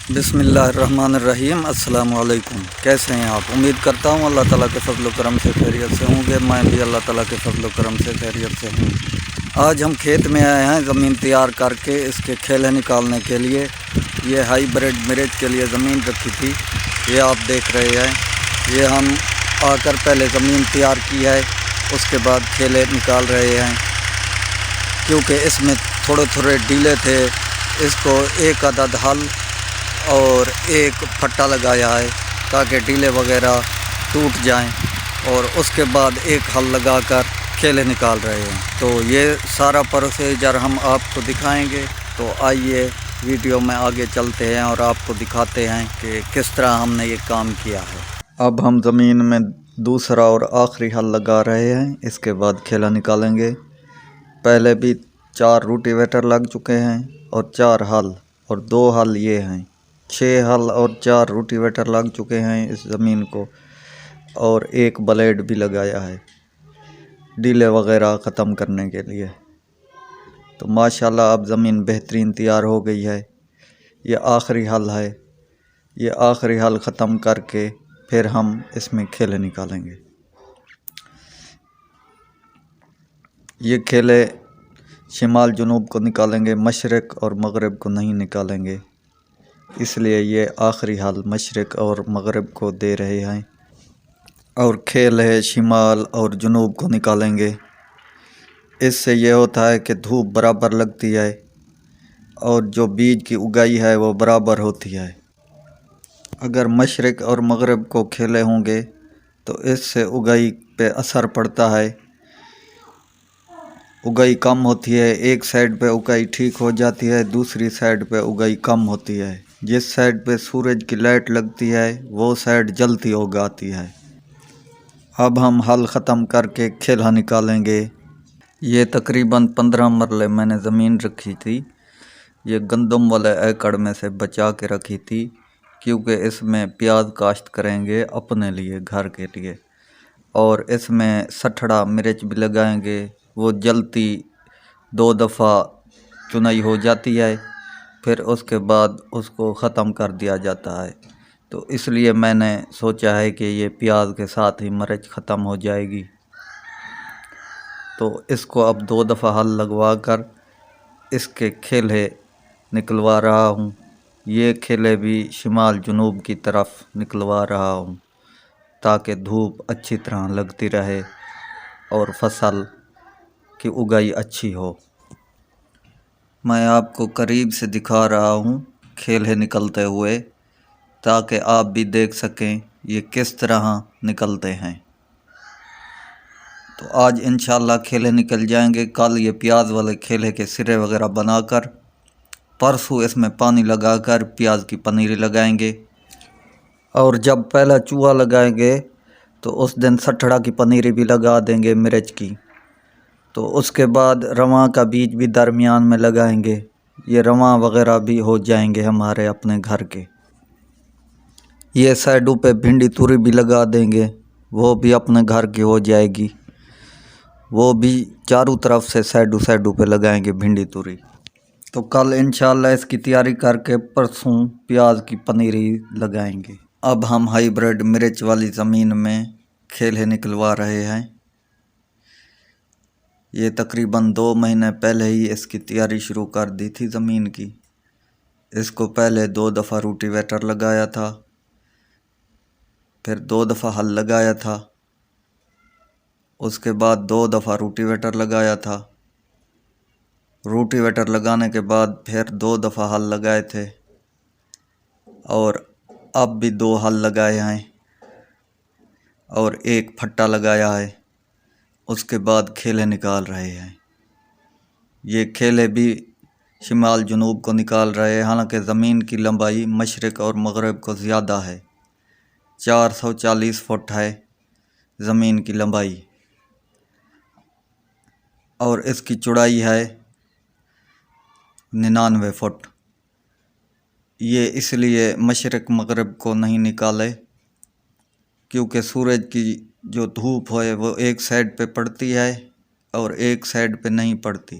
بسم اللہ الرحمن الرحیم۔ السلام علیکم، کیسے ہیں آپ؟ امید کرتا ہوں اللہ تعالیٰ کے فضل و کرم سے خیریت سے ہوں گے۔ میں بھی اللہ تعالیٰ کے فضل و کرم سے خیریت سے ہوں۔ آج ہم کھیت میں آئے ہیں زمین تیار کر کے اس کے کھیلے نکالنے کے لیے۔ یہ ہائی بریڈ مرچ کے لیے زمین رکھی تھی، یہ آپ دیکھ رہے ہیں۔ یہ ہم آ کر پہلے زمین تیار کی ہے، اس کے بعد کھیلے نکال رہے ہیں، کیونکہ اس میں تھوڑے ڈیلے تھے۔ اس کو ایک عدد حل اور ایک پھٹا لگایا ہے تاکہ ڈیلے وغیرہ ٹوٹ جائیں، اور اس کے بعد ایک حل لگا کر کھیلے نکال رہے ہیں۔ تو یہ سارا پروسیجر ہم آپ کو دکھائیں گے، تو آئیے ویڈیو میں آگے چلتے ہیں اور آپ کو دکھاتے ہیں کہ کس طرح ہم نے یہ کام کیا ہے۔ اب ہم زمین میں دوسرا اور آخری حل لگا رہے ہیں، اس کے بعد کھیلا نکالیں گے۔ پہلے بھی 4 روٹی ویٹر لگ چکے ہیں اور 4 حل اور 2 حل یہ ہیں۔ 6 حل اور 4 روٹی ویٹر لگ چکے ہیں اس زمین کو، اور ایک بلیڈ بھی لگایا ہے ڈیلے وغیرہ ختم کرنے کے لیے۔ تو ماشاءاللہ اب زمین بہترین تیار ہو گئی ہے۔ یہ آخری حل ہے، یہ آخری حل ختم کر کے پھر ہم اس میں کھیلے نکالیں گے۔ یہ کھیلے شمال جنوب کو نکالیں گے، مشرق اور مغرب کو نہیں نکالیں گے، اس لیے یہ آخری حل مشرق اور مغرب کو دے رہے ہیں، اور کھیل ہے شمال اور جنوب کو نکالیں گے۔ اس سے یہ ہوتا ہے کہ دھوپ برابر لگتی ہے اور جو بیج کی اگائی ہے وہ برابر ہوتی ہے۔ اگر مشرق اور مغرب کو کھیلے ہوں گے تو اس سے اگائی پہ اثر پڑتا ہے، اگائی کم ہوتی ہے۔ ایک سائڈ پہ اگائی ٹھیک ہو جاتی ہے، دوسری سائڈ پہ اگائی کم ہوتی ہے۔ جس سائڈ پہ سورج کی لائٹ لگتی ہے وہ سائڈ جلتی اگاتی ہے۔ اب ہم حل ختم کر کے کھیلا نکالیں گے۔ یہ تقریباً 15 مرلے میں نے زمین رکھی تھی، یہ گندم والے ایکڑ میں سے بچا کے رکھی تھی، کیونکہ اس میں پیاز کاشت کریں گے اپنے لیے، گھر کے لیے، اور اس میں سٹھڑا مرچ بھی لگائیں گے۔ وہ جلتی 2 دفعہ چنائی ہو جاتی ہے، پھر اس کے بعد اس کو ختم کر دیا جاتا ہے۔ تو اس لیے میں نے سوچا ہے کہ یہ پیاز کے ساتھ ہی مرچ ختم ہو جائے گی، تو اس کو اب 2 دفعہ حل لگوا کر اس کے کھیلے نکلوا رہا ہوں۔ یہ کھیلے بھی شمال جنوب کی طرف نکلوا رہا ہوں تاکہ دھوپ اچھی طرح لگتی رہے اور فصل کی اگائی اچھی ہو۔ میں آپ کو قریب سے دکھا رہا ہوں کھیلے نکلتے ہوئے، تاکہ آپ بھی دیکھ سکیں یہ کس طرح نکلتے ہیں۔ تو آج انشاءاللہ کھیلے نکل جائیں گے۔ کل یہ پیاز والے کھیلے کے سرے وغیرہ بنا کر، پرسوں اس میں پانی لگا کر پیاز کی پنیری لگائیں گے، اور جب پہلا چوہا لگائیں گے تو اس دن سٹھڑا کی پنیری بھی لگا دیں گے مرچ کی۔ تو اس کے بعد رواں کا بیج بھی درمیان میں لگائیں گے، یہ رواں وغیرہ بھی ہو جائیں گے ہمارے اپنے گھر کے۔ یہ سائڈوں پہ بھنڈی توری بھی لگا دیں گے، وہ بھی اپنے گھر کی ہو جائے گی، وہ بھی چاروں طرف سے سائڈوں پہ لگائیں گے بھنڈی توری۔ تو کل انشاءاللہ اس کی تیاری کر کے پرسوں پیاز کی پنیری لگائیں گے۔ اب ہم ہائی بریڈ مرچ والی زمین میں کھیلے نکلوا رہے ہیں۔ یہ تقریباً 2 مہینے پہلے ہی اس کی تیاری شروع کر دی تھی زمین کی۔ اس کو پہلے 2 دفعہ روٹی ویٹر لگایا تھا، پھر 2 دفعہ حل لگایا تھا، اس کے بعد 2 دفعہ روٹی ویٹر لگایا تھا، روٹی ویٹر لگانے کے بعد پھر 2 دفعہ حل لگائے تھے، اور اب بھی 2 حل لگائے ہیں اور ایک پھٹا لگایا ہے۔ اس کے بعد کھیلے نکال رہے ہیں۔ یہ کھیلے بھی شمال جنوب کو نکال رہے ہیں، حالانکہ زمین کی لمبائی مشرق اور مغرب کو زیادہ ہے، 440 فٹ ہے زمین کی لمبائی، اور اس کی چوڑائی ہے 99 فٹ۔ یہ اس لیے مشرق مغرب کو نہیں نکالے کیونکہ سورج کی جو دھوپ ہے وہ ایک سائڈ پہ پڑتی ہے اور ایک سائڈ پہ نہیں پڑتی،